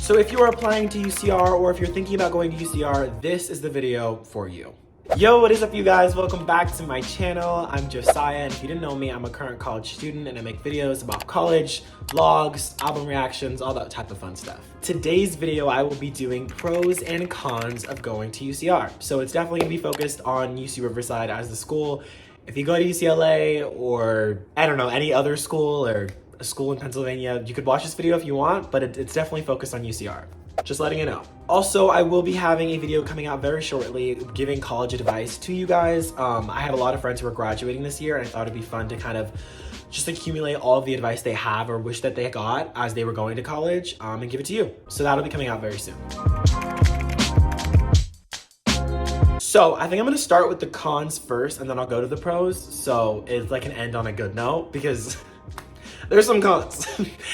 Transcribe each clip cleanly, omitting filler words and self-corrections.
So if you are applying to UCR or if you're thinking about going to UCR, this is the video for you. Yo, what is up you guys? Welcome back to my channel. I'm Josiah, and if you didn't know me, I'm a current college student and I make videos about college, vlogs, album reactions, all that type of fun stuff. Today's video, I will be doing pros and cons of going to UCR. So it's definitely gonna be focused on UC Riverside as the school. If you go to UCLA or, I don't know, any other school or a school in Pennsylvania, you could watch this video if you want, but it's definitely focused on UCR. Just letting you know. Also, I will be having a video coming out very shortly giving college advice to you guys. I have a lot of friends who are graduating this year, and I thought it'd be fun to kind of just accumulate all of the advice they have or wish that they got as they were going to college and give it to you. So that'll be coming out very soon. So I think I'm gonna start with the cons first and then I'll go to the pros. So it's like an end on a good note because there's some cons.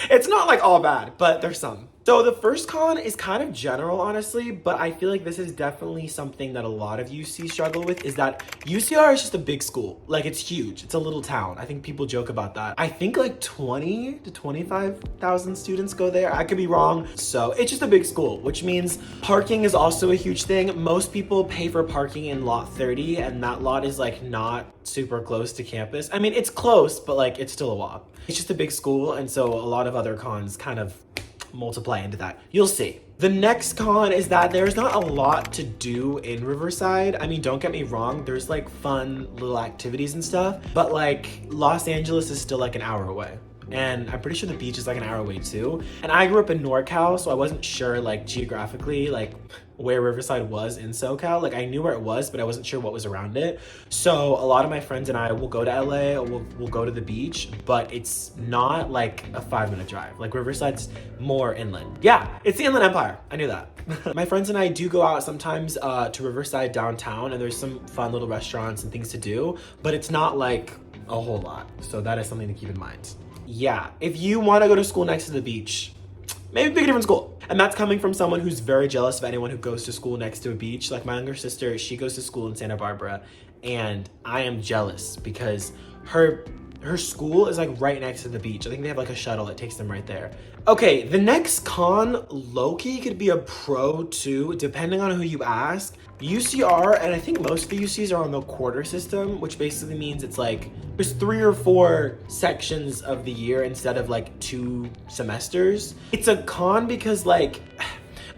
It's not like all bad, but there's some. So the first con is kind of general, honestly, but I feel like this is definitely something that a lot of UC struggle with, is that UCR is just a big school. Like, it's huge. It's a little town. I think people joke about that. I think like 20 to 25,000 students go there. I could be wrong. So it's just a big school, which means parking is also a huge thing. Most people pay for parking in lot 30, and that lot is like not super close to campus. I mean, it's close, but like it's still a walk. It's just a big school, and so a lot of other cons kind of multiply into that. You'll see. The next con is that there's not a lot to do in Riverside. I mean, don't get me wrong, there's like fun little activities and stuff, but like Los Angeles is still like an hour away. And I'm pretty sure the beach is like an hour away too. And I grew up in NorCal, so I wasn't sure like geographically like where Riverside was in SoCal. Like I knew where it was, but I wasn't sure what was around it. So a lot of my friends and I will go to LA or we'll go to the beach, but it's not like a 5-minute drive. Like Riverside's more inland. Yeah, it's the Inland Empire. I knew that. My friends and I do go out sometimes to Riverside downtown, and there's some fun little restaurants and things to do, but it's not like a whole lot. So that is something to keep in mind. Yeah, if you want to go to school next to the beach, maybe pick a different school. And that's coming from someone who's very jealous of anyone who goes to school next to a beach. Like my younger sister, she goes to school in Santa Barbara, and I am jealous because her school is like right next to the beach. I think they have like a shuttle that takes them right there. Okay, the next con, low-key, could be a pro too, depending on who you ask. UCR, and I think most of the UCs are on the quarter system, which basically means it's like there's 3 or 4 sections of the year instead of like 2 semesters. It's a con because like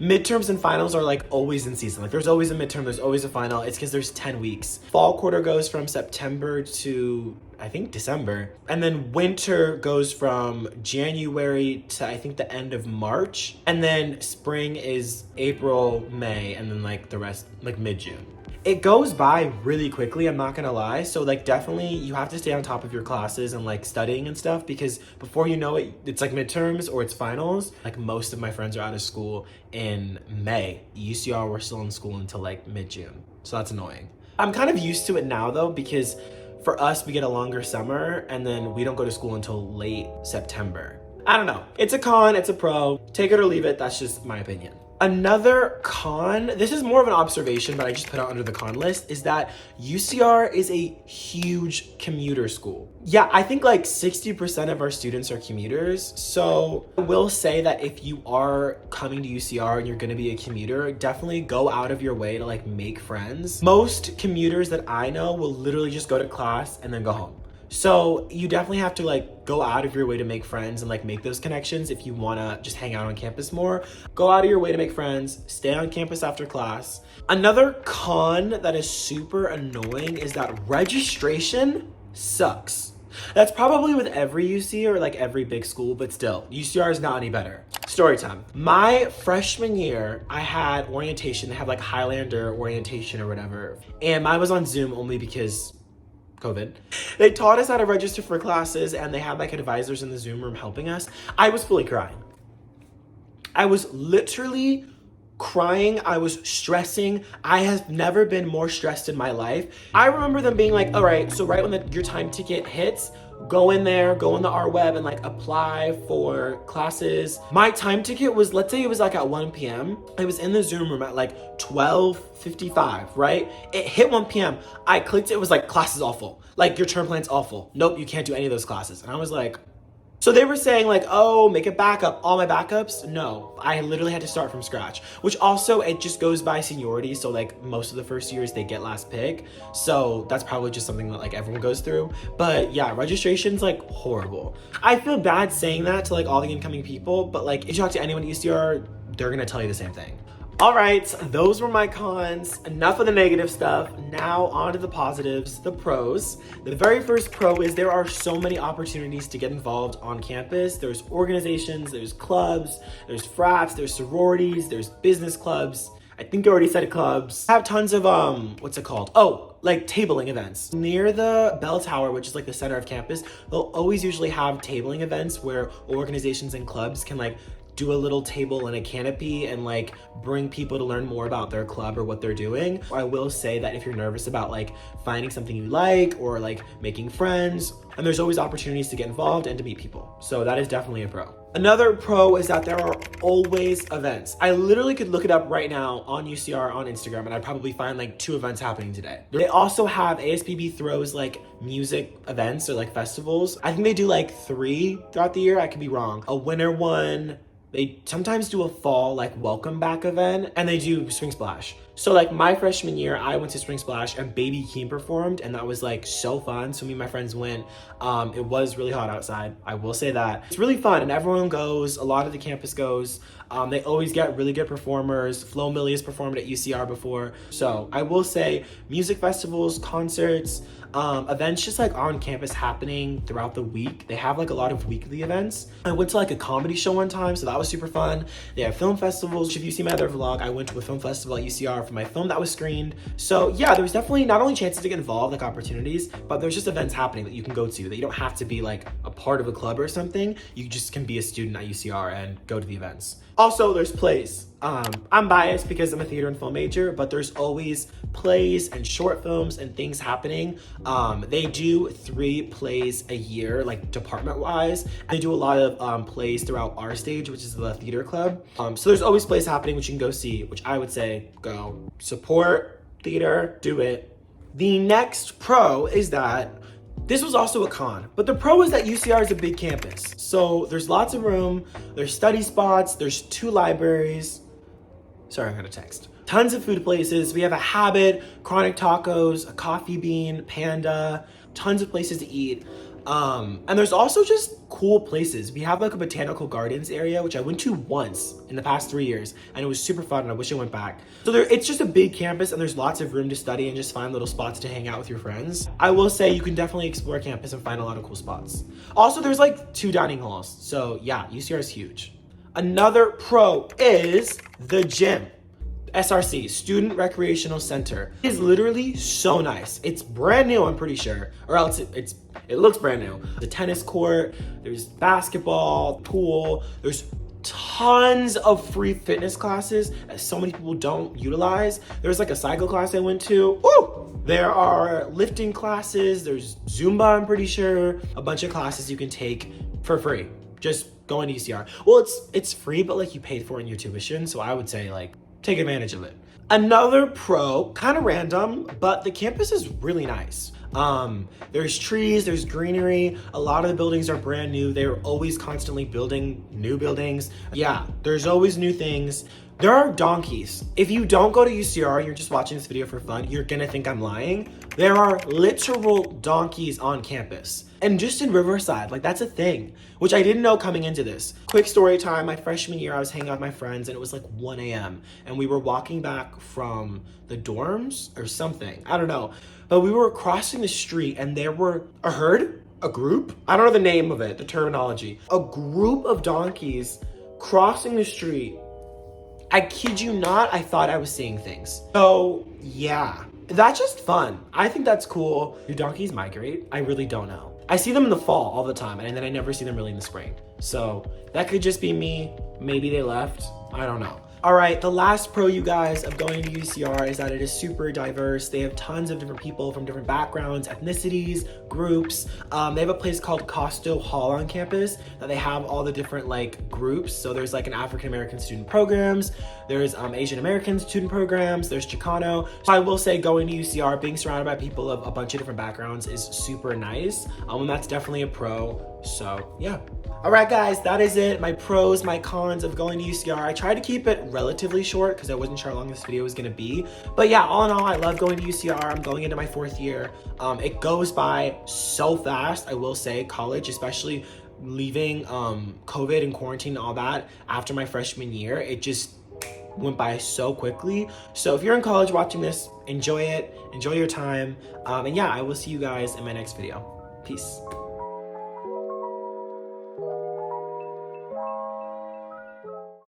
midterms and finals are like always in season. Like there's always a midterm, there's always a final. It's because there's 10 weeks. Fall quarter goes from September to I think December. And then winter goes from January to I think the end of March. And then spring is April, May, and then like the rest like mid-June. It goes by really quickly, I'm not gonna lie. So like definitely you have to stay on top of your classes and like studying and stuff, because before you know it, it's like midterms or it's finals. Like most of my friends are out of school in May. UCR, we're still in school until like mid-June. So that's annoying. I'm kind of used to it now though, because for us, we get a longer summer and then we don't go to school until late September. I don't know. It's a con, it's a pro. Take it or leave it. That's just my opinion. Another con, this is more of an observation, but I just put it under the con list, is that UCR is a huge commuter school. Yeah, I think like 60% of our students are commuters. So I will say that if you are coming to UCR and you're gonna be a commuter, definitely go out of your way to like make friends. Most commuters that I know will literally just go to class and then go home. So you definitely have to like go out of your way to make friends and like make those connections if you wanna just hang out on campus more. Go out of your way to make friends, stay on campus after class. Another con that is super annoying is that registration sucks. That's probably with every UC or like every big school, but still, UCR is not any better. Story time. My freshman year, I had orientation. They had like Highlander orientation or whatever. And mine was on Zoom only because COVID. They taught us how to register for classes and they had like advisors in the Zoom room helping us. I was fully crying. I was literally crying. I was stressing. I have never been more stressed in my life. I remember them being like, all right, so right when your time ticket hits, go in there, go on the R web and like apply for classes. My time ticket was, let's say it was like at 1 p.m. I was in the Zoom room at like 12:55, right? It hit 1 p.m. I clicked, it was like, class is awful. Like your term plan's awful. Nope, you can't do any of those classes. And I was like, So they were saying like, oh, make a backup. All my backups? No, I literally had to start from scratch, which also it just goes by seniority. So like most of the first years they get last pick. So that's probably just something that like everyone goes through. But yeah, registration's like horrible. I feel bad saying that to like all the incoming people, but like if you talk to anyone at UCR, they're gonna tell you the same thing. All right, those were my cons. Enough of the negative stuff. Now on to the positives, the pros. The very first pro is there are so many opportunities to get involved on campus. There's organizations, there's clubs, there's frats, there's sororities, there's business clubs. I think I already said clubs. I have tons of, what's it called? Oh, like tabling events. Near the bell tower, which is like the center of campus, they'll always usually have tabling events where organizations and clubs can like do a little table and a canopy and like bring people to learn more about their club or what they're doing. I will say that if you're nervous about like finding something you like or like making friends, and there's always opportunities to get involved and to meet people. So that is definitely a pro. Another pro is that there are always events. I literally could look it up right now on UCR on Instagram and I'd probably find like 2 events happening today. They also have ASPB throws like music events or like festivals. I think they do like 3 throughout the year. I could be wrong. A winter one. They sometimes do a fall like welcome back event and they do Swing Splash. So like my freshman year, I went to Swing Splash and Baby Keem performed and that was like so fun. So me and my friends went. It was really hot outside. I will say that. It's really fun and everyone goes. A lot of the campus goes. They always get really good performers. Flo Millie has performed at UCR before. So I will say music festivals, concerts, events just like on campus happening throughout the week. They have like a lot of weekly events. I went to like a comedy show one time, so that was super fun. They have film festivals. If you see my other vlog, I went to a film festival at UCR for my film that was screened. So yeah, there's definitely not only chances to get involved, like opportunities, but there's just events happening that you can go to that you don't have to be like a part of a club or something. You just can be a student at UCR and go to the events. Also, there's plays. I'm biased because I'm a theater and film major, but there's always plays and short films and things happening. They do 3 plays a year, like department-wise. They do a lot of plays throughout our stage, which is the theater club. So there's always plays happening, which you can go see, which I would say go support theater, do it. The next pro is that this was also a con, but the pro is that UCR is a big campus. So there's lots of room, there's study spots, there's 2 libraries. Sorry, I got a text. Tons of food places. We have a Habit, Chronic Tacos, a Coffee Bean, Panda, tons of places to eat. And there's also just cool places. We have like a botanical gardens area, which I went to once in the past 3 years, and it was super fun and I wish I went back. So it's just a big campus and there's lots of room to study and just find little spots to hang out with your friends. I will say you can definitely explore campus and find a lot of cool spots. Also, there's like 2 dining halls. So yeah, UCR is huge. Another pro is the gym. SRC, Student Recreational Center. It is literally so nice. It's brand new, I'm pretty sure, or else it looks brand new. The tennis court, there's basketball, pool, there's tons of free fitness classes that so many people don't utilize. There's like a cycle class I went to. Woo! There are lifting classes, there's Zumba, I'm pretty sure, a bunch of classes you can take for free. Just going to UCR. Well, it's free, but like you paid for it in your tuition, so I would say like take advantage of it. Another pro, kind of random, but the campus is really nice. There's trees, there's greenery. A lot of the buildings are brand new. They're always constantly building new buildings. Yeah, there's always new things. There are donkeys. If you don't go to UCR, you're just watching this video for fun, you're gonna think I'm lying. There are literal donkeys on campus. And just in Riverside, like that's a thing, which I didn't know coming into this. Quick story time, my freshman year, I was hanging out with my friends and it was like 1 a.m. and we were walking back from the dorms or something, I don't know. But we were crossing the street and there were a herd, a group, I don't know the name of it, the terminology, a group of donkeys crossing the street. I kid you not, I thought I was seeing things. So yeah, that's just fun. I think that's cool. Do donkeys migrate? I really don't know. I see them in the fall all the time and then I never see them really in the spring. So that could just be me. Maybe they left, I don't know. All right, the last pro, you guys, of going to UCR is that it is super diverse. They have tons of different people from different backgrounds, ethnicities, groups. They have a place called Costo Hall on campus that they have all the different like groups. So there's like an African-American student programs, there's Asian-American student programs, there's Chicano. So I will say going to UCR, being surrounded by people of a bunch of different backgrounds is super nice. And that's definitely a pro. So yeah. All right, guys, that is it. My pros, my cons of going to UCR. I tried to keep it relatively short because I wasn't sure how long this video was gonna be. But yeah, all in all, I love going to UCR. I'm going into my 4th year. It goes by so fast, I will say. College, especially leaving COVID and quarantine and all that after my freshman year, it just went by so quickly. So if you're in college watching this, enjoy it, enjoy your time. And yeah, I will see you guys in my next video. Peace.